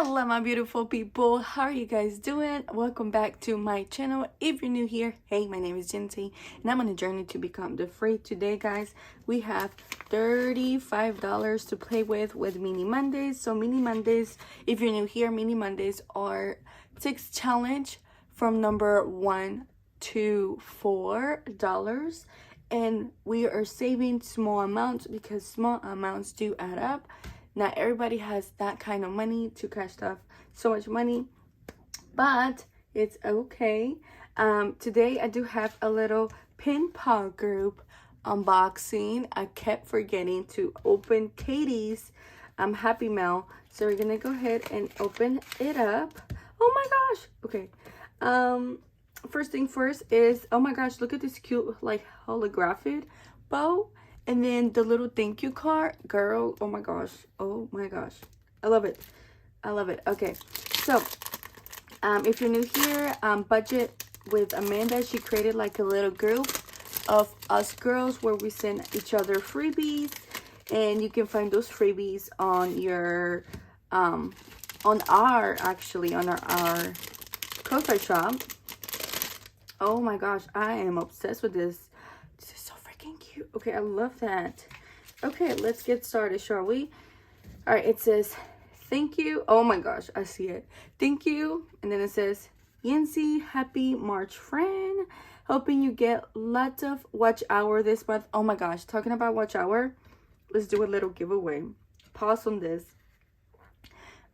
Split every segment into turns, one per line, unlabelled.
Hello my beautiful people, how are you guys doing? Welcome back to my channel. If you're new here, hey, my name is Jinty and I'm on a journey to become the free. Today guys, we have $35 to play with Mini Mondays. So Mini Mondays, if you're new here, Mini Mondays are 6 challenge from number $1 to $4, and we are saving small amounts because small amounts do add up. Not everybody has that kind of money to cash off so much money, but it's okay. Today I do have a little pin pal group unboxing. I kept forgetting to open Katie's Happy Mail, so we're gonna go ahead and open it up. Oh my gosh. Okay. First thing first is, oh my gosh, look at this cute like holographic bow. And then the little thank you card, girl, oh my gosh, I love it, I love it. Okay, so if you're new here, Budget with Amanda, she created like a little group of us girls where we send each other freebies, and you can find those freebies on your on our Ko-Fi shop. Oh my gosh, I am obsessed with this. This is so freaking cute. Okay, I love that. Okay, let's get started, shall we? All right, it says thank you. Oh my gosh, I see it. Thank you. And then it says, Yancy, happy March, friend. Hoping you get lots of watch hour this month. Oh my gosh, talking about watch hour, let's do a little giveaway. Pause on this.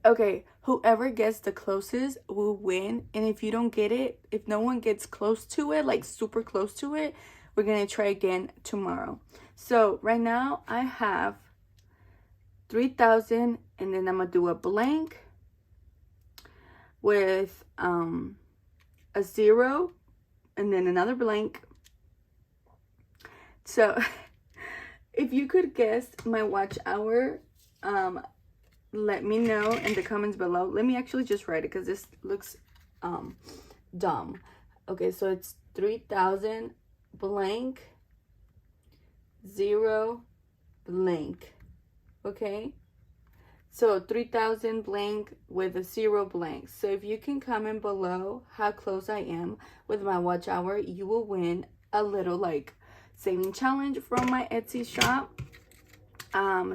Okay, whoever gets the closest will win. And if you don't get it, if no one gets close to it, like super close to it, we're gonna try again tomorrow. So right now I have 3,000, and then I'm gonna do a blank with a 0 and then another blank. So if you could guess my watch hour, let me know in the comments below. Let me actually just write it because this looks dumb. Okay, so it's 3,000 blank 0 blank. Okay, so 3,000 blank with a 0 blank. So if you can comment below how close I am with my watch hour, you will win a little like saving challenge from my Etsy shop.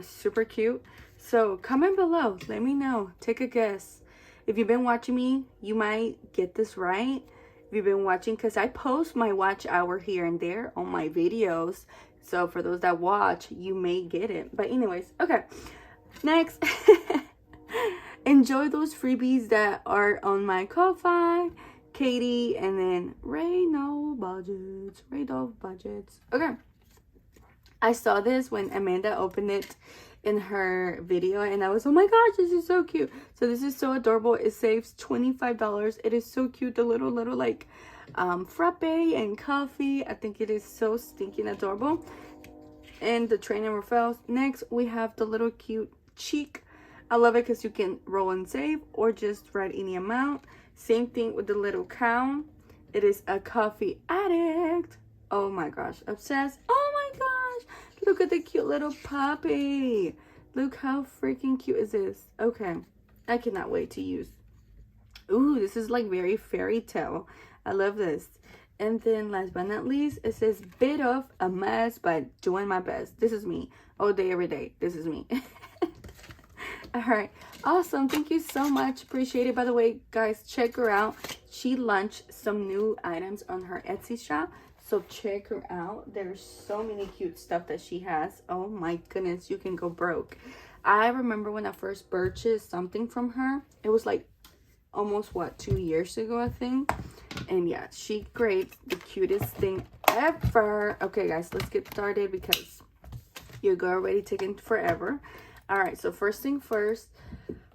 Super cute. So comment below, let me know, take a guess. If you've been watching me, you might get this right. If you've been watching, because I post my watch hour here and there on my videos, so for those that watch, you may get it. But anyways, okay, next. Enjoy those freebies that are on my Ko-Fi, Katie, and then Rayno Budgets. Okay, I saw this when Amanda opened it in her video, and I was, oh my gosh, this is so cute. So this is so adorable. It saves $25. It is so cute, the little like frappe and coffee. I think it is so stinking adorable. And the train never fails. Next we have the little cute cheek. I love it because you can roll and save or just write any amount. Same thing with the little cow. It is a coffee addict. Oh my gosh, obsessed. Oh my gosh, look at the cute little puppy. Look how freaking cute is this. Okay, I cannot wait to use. Ooh, this is like very fairy tale. I love this. And then last but not least, it says bit of a mess but doing my best. This is me all day every day. This is me. All right, awesome, thank you so much, appreciate it. By the way guys, check her out. She launched some new items on her Etsy shop, so check her out. There's so many cute stuff that she has. Oh my goodness, you can go broke. I remember when I first purchased something from her, it was like almost 2 years ago, I think. And yeah, she creates the cutest thing ever. Okay guys, let's get started because your girl already taking forever. All right, so first thing first,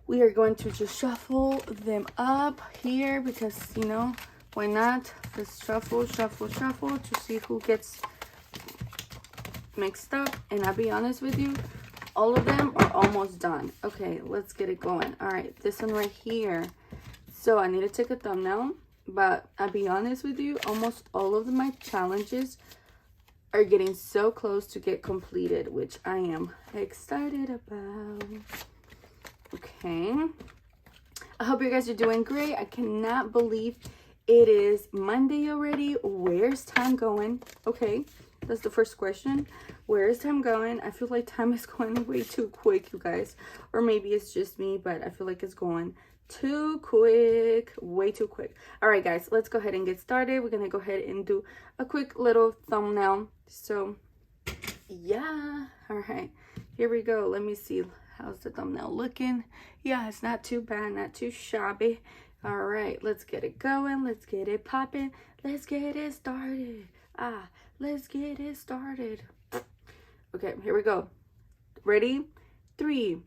we are going to just shuffle them up here because, you know, why not? Let's shuffle to see who gets mixed up. And I'll be honest with you, all of them are almost done. Okay, let's get it going. All right, this one right here. So I need to take a thumbnail, but I'll be honest with you, almost all of my challenges are getting so close to get completed, which I am excited about. Okay, I hope you guys are doing great. I cannot believe it is Monday already. Where's time going? Okay, that's the first question. Where is time going? I feel like time is going way too quick, you guys. Or maybe it's just me, but I feel like it's going too quick, way too quick. All right, guys, let's go ahead and get started. We're gonna go ahead and do a quick little thumbnail. So yeah, all right, here we go. Let me see, how's the thumbnail looking? Yeah, it's not too bad, not too shabby. All right, let's get it going, let's get it popping, let's get it started. Let's get it started. Okay, here we go. Ready? 3,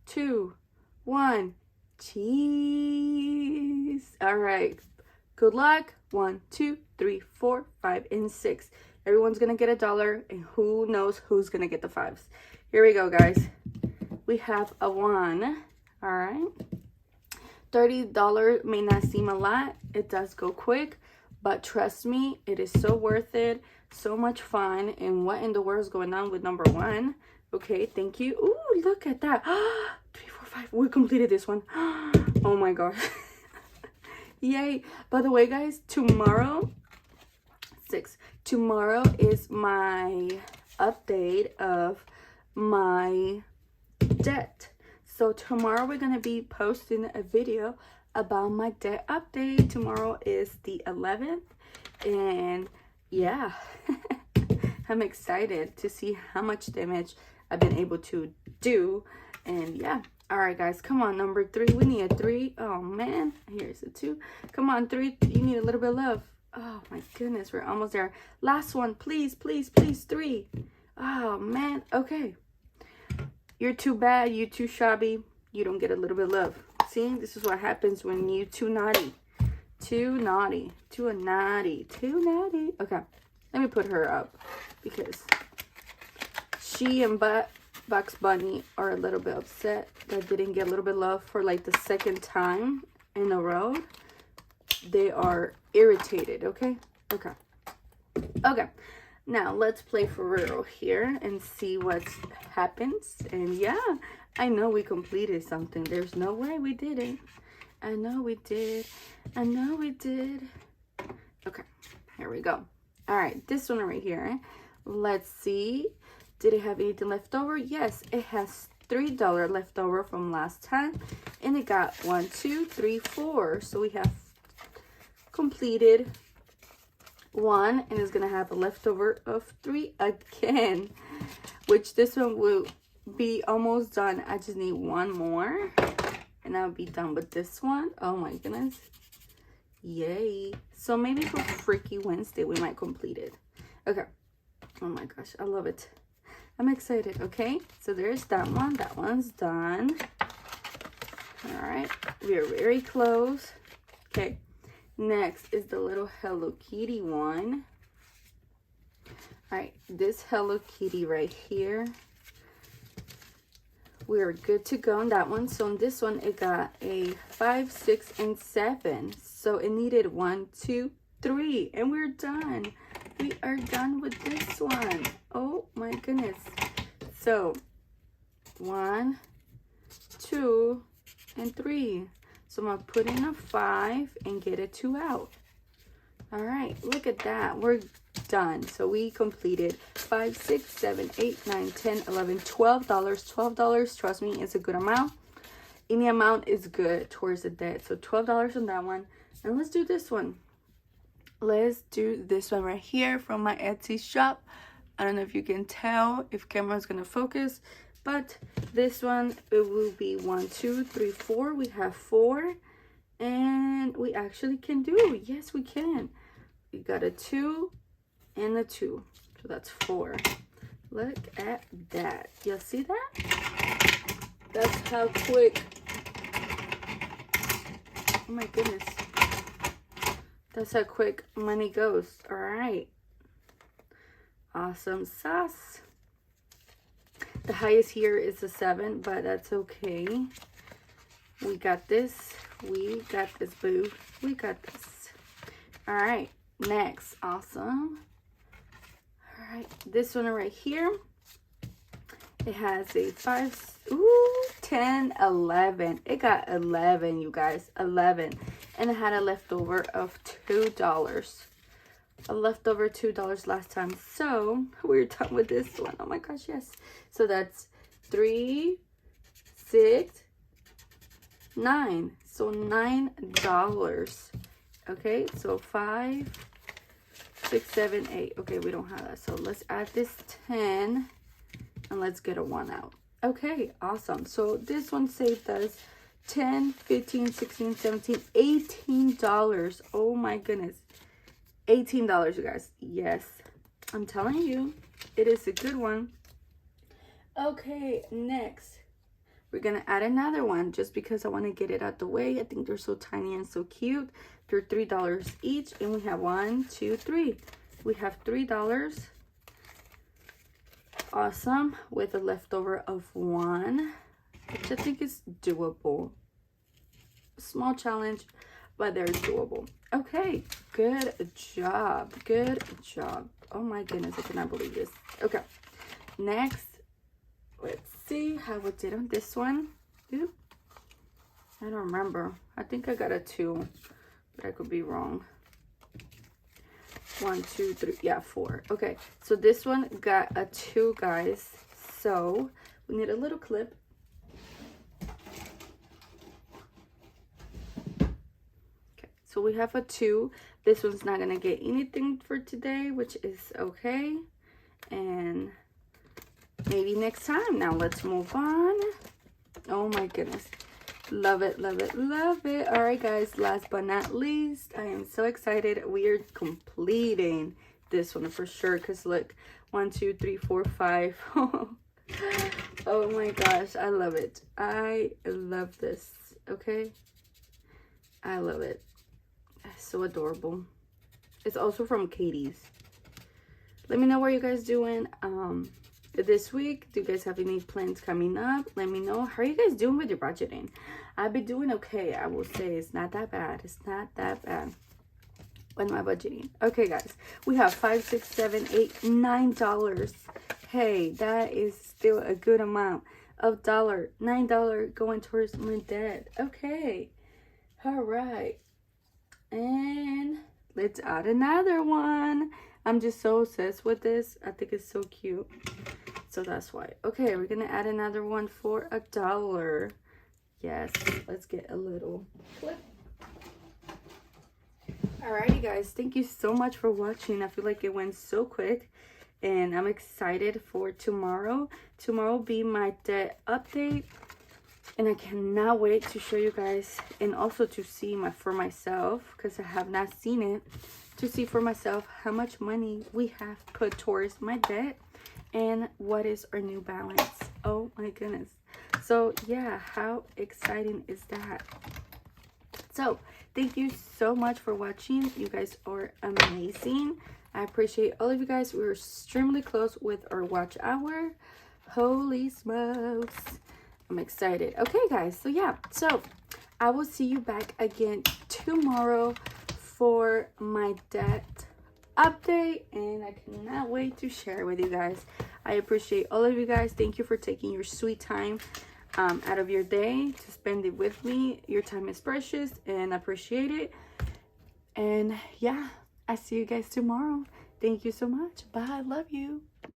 2, 1. Cheese. All right, good luck. 1, 2, 3, 4, 5, and 6. Everyone's gonna get $1, and who knows who's gonna get the 5s. Here we go, guys. We have a 1. All right, $30 may not seem a lot. It does go quick, but trust me, it is so worth it. So much fun. And what in the world is going on with number 1? Okay, thank you. Ooh, look at that. 3, 4, 5. We completed this one. Oh my gosh. Yay. By the way, guys, tomorrow, 6. Tomorrow is my update of my debt. So tomorrow we're going to be posting a video about my debt update. Tomorrow is the 11th. And yeah, I'm excited to see how much damage I've been able to do. And yeah, all right, guys, come on, number 3. We need a 3. Oh man, here's a 2. Come on, 3. You need a little bit of love. Oh my goodness, we're almost there. Last one, please, please, please. 3. Oh man. Okay, you're too bad, you too shabby, you don't get a little bit of love. See, this is what happens when you too naughty. Too naughty. Too naughty. Too naughty. Okay, let me put her up because she and Bugs Bunny are a little bit upset that they didn't get a little bit of love for like the second time in a row. They are irritated, okay? Okay. Okay. Now let's play for real here and see what happens. And yeah, I know we completed something. There's no way we didn't. I know we did. I know we did. Okay, here we go. All right, this one right here. Let's see. Did it have anything left over? Yes, it has $3 left over from last time. And it got 1, 2, 3, 4. So we have completed 1, and it's gonna have a leftover of 3 again, which this one will be almost done. I just need 1 more and I'll be done with this one. Oh my goodness, yay. So maybe for Freaky Wednesday we might complete it. Okay, oh my gosh, I love it. I'm excited. Okay, so there's that one. That one's done. All right, we are very close. Okay, next is the little Hello Kitty one. All right, this Hello Kitty right here, we're good to go on that one. So on this one, it got a 5, 6, and 7. So it needed 1, 2, 3, and we're done. We are done with this one. Oh my goodness. So 1, 2, and 3. So I'm gonna put in a 5 and get a 2 out. All right, look at that. We're done. So we completed 5, 6, 7, 8, 9, 10, 11, $12. $12, trust me, is a good amount. Any amount is good towards the debt. So $12 on that one. And let's do this one. Let's do this one right here from my Etsy shop. I don't know if you can tell if camera's gonna focus, but this one, it will be 1, 2, 3, 4. We have 4, and we actually can do. Yes, we can. We got a 2 and a 2, so that's 4. Look at that. You see that? That's how quick. Oh my goodness. That's how quick money goes. All right. Awesome sauce. The highest here is a 7, but that's okay. We got this. We got this, boo. We got this. All right. Next. Awesome. All right. This one right here. It has a 5, Ooh, 10, 11. It got 11, you guys. 11. And I had a leftover of $2. A leftover $2 last time. So we're done with this one. Oh my gosh, yes. So that's 3, 6, 9. So $9. Okay, so 5, 6, 7, 8. Okay, we don't have that. So let's add this 10 and let's get a 1 out. Okay, awesome. So this one saved us 10, 15, 16, 17, $18. Oh my goodness. $18, you guys. Yes, I'm telling you, it is a good one. Okay, next we're gonna add another one just because I want to get it out the way. I think they're so tiny and so cute. They're $3 each, and we have 1, 2, 3. We have $3. Awesome, with a leftover of 1, which I think is doable. Small challenge, but they're doable. Okay, good job. Good job. Oh my goodness, I cannot believe this. Okay, next, let's see how we did on this one. Ooh, I don't remember. I think I got a 2, but I could be wrong. 1, 2, 3, yeah, 4. Okay, so this one got a 2, guys. So we need a little clip. Okay, so we have a 2. This one's not gonna get anything for today, which is okay. And maybe next time. Now let's move on. Oh my goodness. Love it, love it, love it. All right, guys, last but not least, I am so excited. We are completing this one for sure. Because look, 1, 2, 3, 4, 5. Oh my gosh, I love it. I love this. Okay, I love it. It's so adorable. It's also from Katie's. Let me know what you guys doing this week. Do you guys have any plans coming up? Let me know. How are you guys doing with your budgeting? I've been doing okay. I will say it's not that bad. It's not that bad with my budgeting. Okay, guys, we have 5, 6, 7, 8, $9. Hey, that is still a good amount of $9 going towards my debt. Okay, all right, and let's add another one. I'm just so obsessed with this. I think it's so cute. So that's why. Okay, we're gonna add another one for $1. Yes, let's get a little clip. Alrighty, guys, thank you so much for watching. I feel like it went so quick, and I'm excited for tomorrow. Tomorrow will be my debt update, and I cannot wait to show you guys, and also to see for myself, because I have not seen it, to see for myself how much money we have put towards my debt and what is our new balance. Oh my goodness. So yeah, how exciting is that? So thank you so much for watching. You guys are amazing. I appreciate all of you guys. We're extremely close with our watch hour. Holy smokes, I'm excited. Okay, guys, so yeah, so I will see you back again tomorrow for my debt update, and I cannot wait to share with you guys. I appreciate all of you guys. Thank you for taking your sweet time out of your day to spend it with me. Your time is precious, and I appreciate it. And yeah, I see you guys tomorrow. Thank you so much. Bye. Love you.